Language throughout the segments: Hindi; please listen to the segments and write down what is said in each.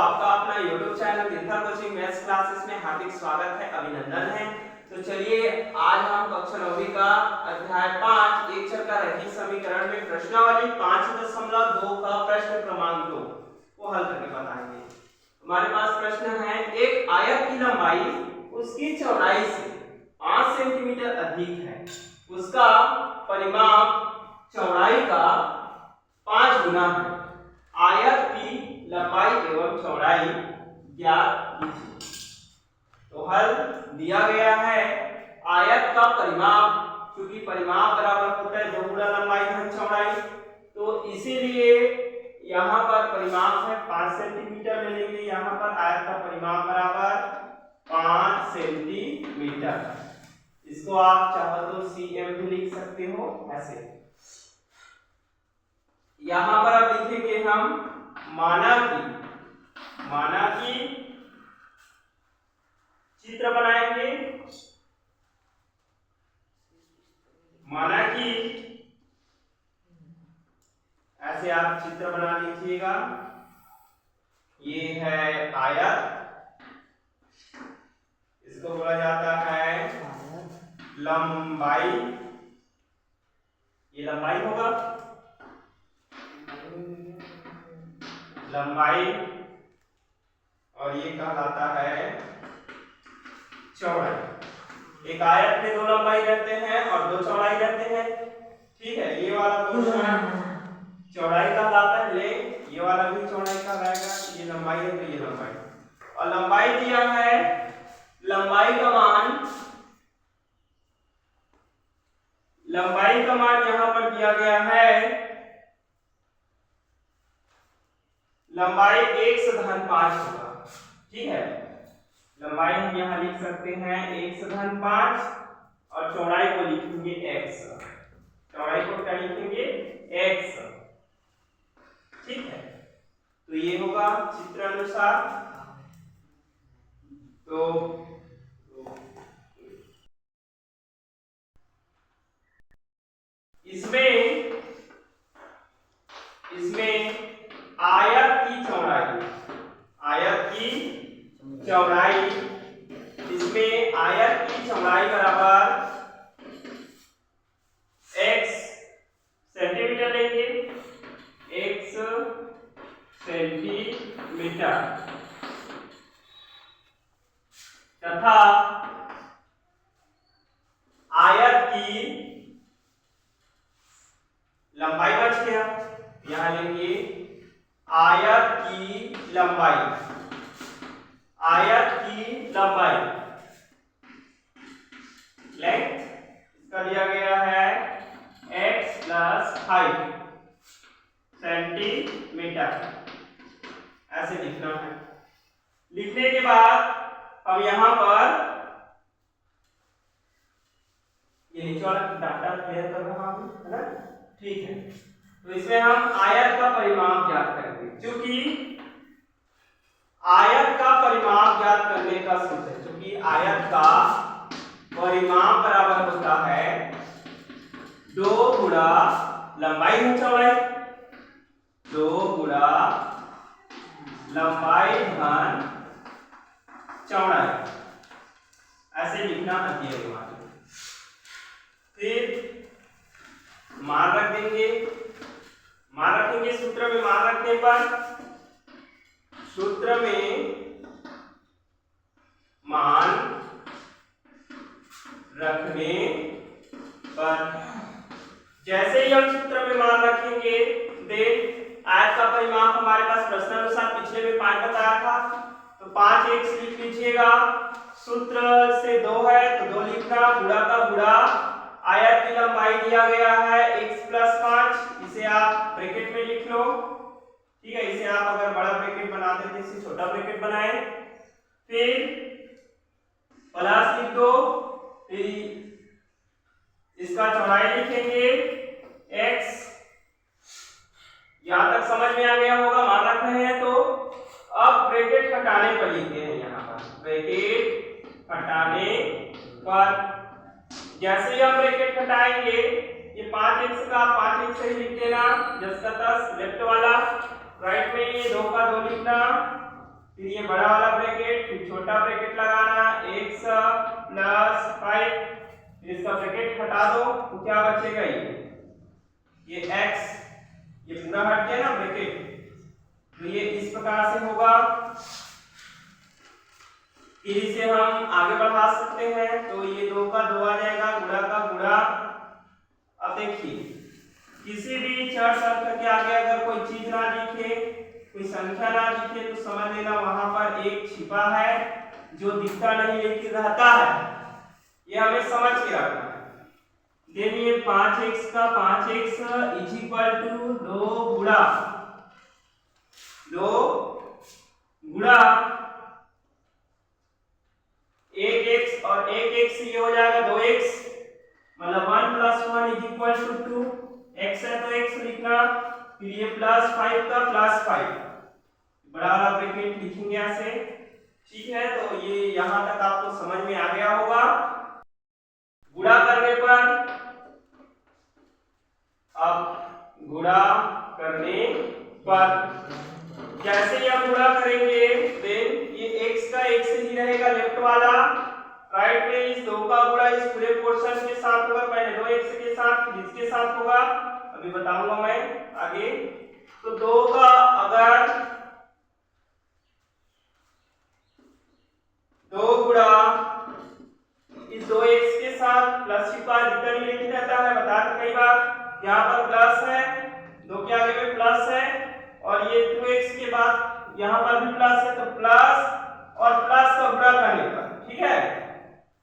आपका अपना YouTube चैनल तीर्था कोचिंग मैथ्स क्लासेस में हार्दिक स्वागत है, अभिनंदन है। तो चलिए आज हम कक्षा 9वीं का अध्याय 5 एक चर का रैखिक समीकरण में प्रश्नावली 5.2 का प्रश्न क्रमांक 2 को हल करके बताएंगे। हमारे पास प्रश्न है, एक आयत की लंबाई उसकी चौड़ाई से 5 सेंटीमीटर अधिक है, उसका परिमाप चौड़ाई का 5 गुना है। आयत की लंबाई एवं चौड़ाई ज्ञात कीजिए। तो हल दिया गया है, आयत का परिमाप, क्योंकि परिमाप बराबर होता है 2 गुना लंबाई धन चौड़ाई, तो इसीलिए यहाँ पर परिमाप है 5 सेंटीमीटर ले लेंगे। यहाँ पर आयत का परिमाप बराबर 5 सेंटीमीटर। इसको आप चाहो तो cm भी लिख सकते हो ऐसे। यहाँ पर अब लिखेंगे हम माना कि चित्र बनाएंगे। माना कि ऐसे आप चित्र बना लीजिएगा। ये है आयत, इसको बोला जाता है लंबाई। ये लंबाई होगा, लंबाई, और ये कहलाता है चौड़ाई। एक आयत में 2 लंबाई रहते हैं और 2 चौड़ाई रहते हैं, ठीक है। ये वाला 2 चौड़ाई कहलाता है, ले ये वाला भी चौड़ाई कहलाएगा। ये लंबाई है तो ये लंबाई, और लंबाई दिया है, लंबाई का मान यहां पर दिया गया है, लंबाई 1/5 होगा, ठीक है। लंबाई हम यहाँ लिख सकते हैं 1/5 और चौड़ाई को लिखेंगे x। चौड़ाई को क्या लिखेंगे? x, ठीक है। तो ये होगा चित्र अनुसार। तो इसमें आयत की चौड़ाई, इसमें आयत की चौड़ाई बराबर x सेंटीमीटर लेंगे, x सेंटीमीटर, तथा आयत की लंबाई बच गया, यहां लेंगे आयत की लंबाई, लेंथ इसका दिया गया है x प्लस हाइट सेंटीमीटर, ऐसे लिखना है। लिखने के बाद अब यहां पर ये नीचे वाला डाटा क्लियर कर रहा हूं, है ना, ठीक है। तो इसमें हम आयत का परिमाप ज्ञात करेंगे। क्योंकि आयत का परिमाप ज्ञात करने का सूत्र है, क्योंकि आयत का परिमाप बराबर होता है 2 गुणा लंबाई धन चौड़ाई, 2 गुणा लंबाई धन चौड़ाई, ऐसे लिखना आती है। फिर मान रख देंगे, मान रखेंगे सूत्र में। मान रखने पर, सूत्र में मान रखने पर, जैसे ही हम सूत्र में मान रखेंगे, देख आयत का परिमाप हमारे पास प्रश्नानुसार पिछले में 5 बताया था, तो 5x लिख लीजिएगा। सूत्र से 2 है तो 2 लिखना, गुणा का गुणा, आयत की लंबाई दिया गया है x प्लस 5, इसे आप ब्रैकेट में लिख लो, ठीक है। इसे आप अगर बड़ा ब्रैकेट बनाते थे, इसे छोटा ब्रैकेट बनाए, फिर प्लस लिख दो, फिर इसका चौड़ाई लिखेंगे x। यहां तक समझ में आ गया होगा, मान रख रहे हैं। तो अब ब्रैकेट हटाने पर लिखते हैं, यहाँ पर ब्रैकेट हटाने पर जैसे ही हम ब्रैकेट हटाएंगे, ये 5x का 5x से ही लिख देना, 10 का 10 लेफ्ट वाला, राइट में ये 2 का 2 लिखना, फिर ये बड़ा वाला ब्रैकेट, फिर छोटा ब्रैकेट लगाना x प्लस 5, फिर इसका ब्रैकेट हटा दो तो क्या बचेगा, ये x, ये पूरा हट गया ना ब्रैकेट, तो ये इस प्रकार से होगा। फिर इसे हम आगे बढ़ा सकते हैं, तो ये 2 का 2 आ जाएगा, गुणा का गुणा। अब देखिए किसी भी चर संख्या के आगे अगर कोई चीज ना दिखे, कोई संख्या ना दिखे, तो समझ लेना वहां पर एक छिपा है जो दिखता नहीं लेकिन रहता है, ये हमें समझ के रखना है। देखिए 5x का 5x इज इक्वल टू 2 गुणा 1x और 1x ये हो जाएगा 2x, मतलब 1 + 1 इज इक्वल टू 2, x है तो x लिखना, फिर ये प्लस 5 का प्लस 5, बड़ा वाला ब्रैकेट लिखेंगे ऐसे, ठीक है। तो ये यहां तक आपको समझ में आ गया होगा। गुणा करने पर, अब गुणा करने पर जैसे ही हम गुणा करेंगे देन ये x का x ही रहेगा लेफ्ट वाला, राइट में इस 2 का गुणा इस पूरे पोर्शन के साथ होगा, पहले 2x के साथ फिर इसके साथ होगा, अभी बताऊंगा मैं आगे। तो 2 का अगर 2 गुणा इस 2x के साथ प्लस का रिटर्न लिखा जाता है, बता दें कई बार यहाँ पर प्लस है, 2 के आगे में प्लस है, और ये 2x के बाद यहाँ पर भी प्लस है, तो प्लस और प्लस का गुणा करने पर, ठीक है,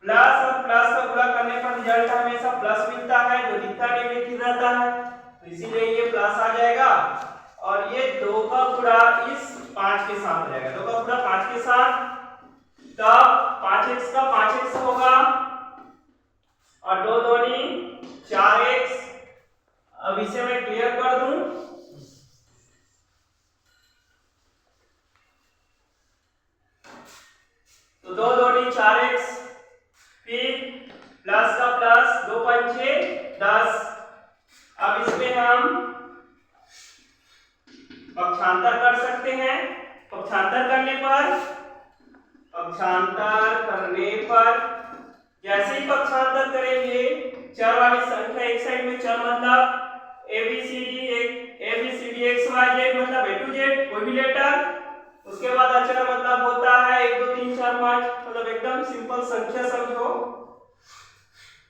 प्लस और प्लस का गुणा करने पर रिजल्ट हमेशा प्लस मिलता है, जो दिखता नहीं लेकिन रहता है, तो इसीलिए ये प्लस आ जाएगा। और ये 2 का गुणा इस 5 के साथ हो जाएगा, 2 का गुणा 5 के साथ, तब 5x का 5x होगा और 2 दूनी 4x। अब इसे मैं क्लियर कर दूं, तो 2 दूनी 4x, फिर प्लस का प्लस, 2 पंचे 10। अब इसमें हम पक्षांतर कर सकते हैं, पक्षांतर करने पर जैसे ही पक्षांतर करेंगे, चर वाली संख्या एक साइड में, चर मतलब ABCD XYZ मतलब A to Z कोई भी लेटर, उसके बाद अचर मतलब होता है 1 2 3 4 5, मतलब एकदम सिंपल संख्या समझो।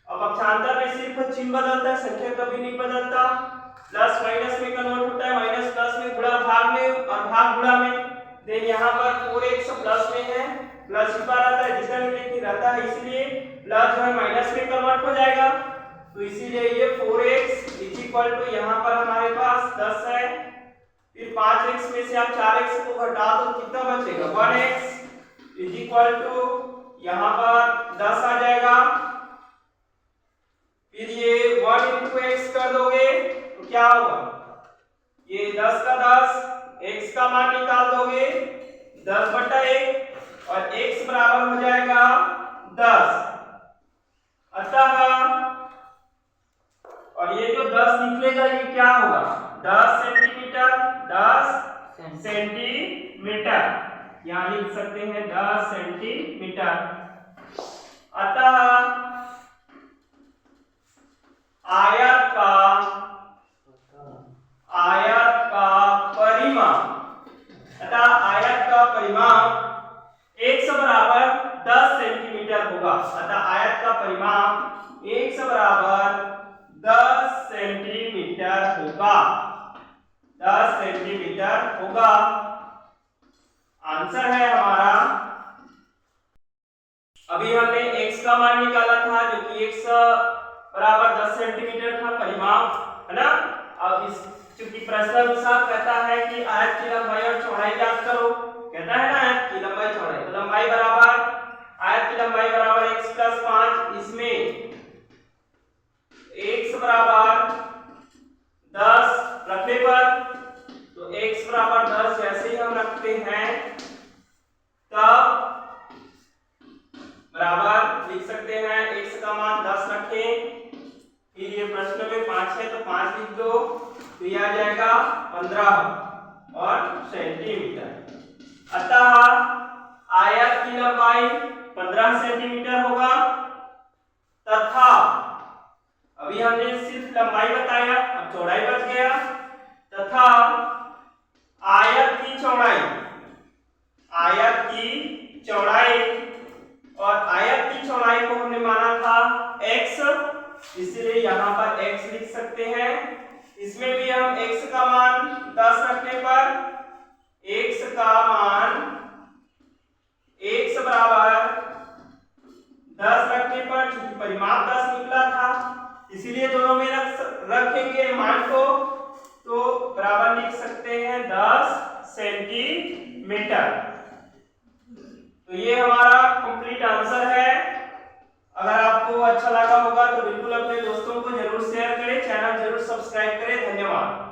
अब पक्षांतर में सिर्फ चिन्ह बदलता है, संख्या कभी नहीं बदलता, प्लस माइनस में कन्वर्ट होता है, माइनस प्लस में, गुणा भाग में और भाग गुणा में। देन यहाँ पर 4x प्लस में है, प्लस छिपा रहता है, जितना नहीं रहता है, इसलिए प्लस जो है माइनस में कन्वर्ट हो जाएगा, तो इसीलिए ये 4x इज इक्वल टू यहाँ पर हमारे पास 10 है, फिर 5x में से आप 4x को घटा दो, कितना बचेगा 1x इज इक्वल टू यहाँ पर 10 आ जाएगा। फिर ये 1 into x कर दोगे तो क्या होगा, ये 10 का 10, x का मान निकाल दोगे 10/1 और x बराबर हो जाएगा 10। अतः और ये जो 10 निकलेगा ये क्या होगा, 10 सेंटीमीटर, 10 सेंटीमीटर, यहाँ लिख सकते हैं 10 सेंटीमीटर। अतः आयत का परिमाप x बराबर 10 सेंटीमीटर होगा। अतः आयत का परिमाप x बराबर 10 सेंटीमीटर होगा, 10 सेंटीमीटर होगा। आंसर है हमारा, अभी हमने x का मान निकाला था जो कि x बराबर 10 सेंटीमीटर था परिमाप, है ना। अब इस चूंकि प्रश्न अनुसार कहता है कि आयत की लंबाई और चौड़ाई ज्ञात करो, कहता है ना आयत की लंबाई चौड़ाई, तो लंबाई बराबर, आयत की लंबाई बराबर x + 5, इसमें x बराबर 10 रखने पर, तो x बराबर 10 जैसे ही हम रखते हैं तब बराबर लिख सकते हैं, x का मान 10 रखें, फिर ये प्रश्न में 5 है तो 5 लिख दो, तो ये आ जाएगा 15 और सेंटीमीटर। अतः आयत की लंबाई 15 सेंटीमीटर होगा तथा अभी हमने सिर्फ लंबाई बताया, अब चौड़ाई बच गया, तथा आयत की चौड़ाई और आयत की चौड़ाई को हमने माना था x, इसलिए यहाँ पर x लिख सकते हैं। इसमें भी हम x का मान 10 रखने पर x का मान x बराबर 10 रखने पर, चूंकि परिमाप 10 निकला था इसीलिए दोनों में रखेंगे मान को, तो बराबर लिख सकते हैं 10 सेंटीमीटर। तो ये हमारा कंप्लीट आंसर है। अगर आपको अच्छा लगा होगा तो बिल्कुल अपने दोस्तों को जरूर शेयर करें, चैनल जरूर सब्सक्राइब करें। धन्यवाद।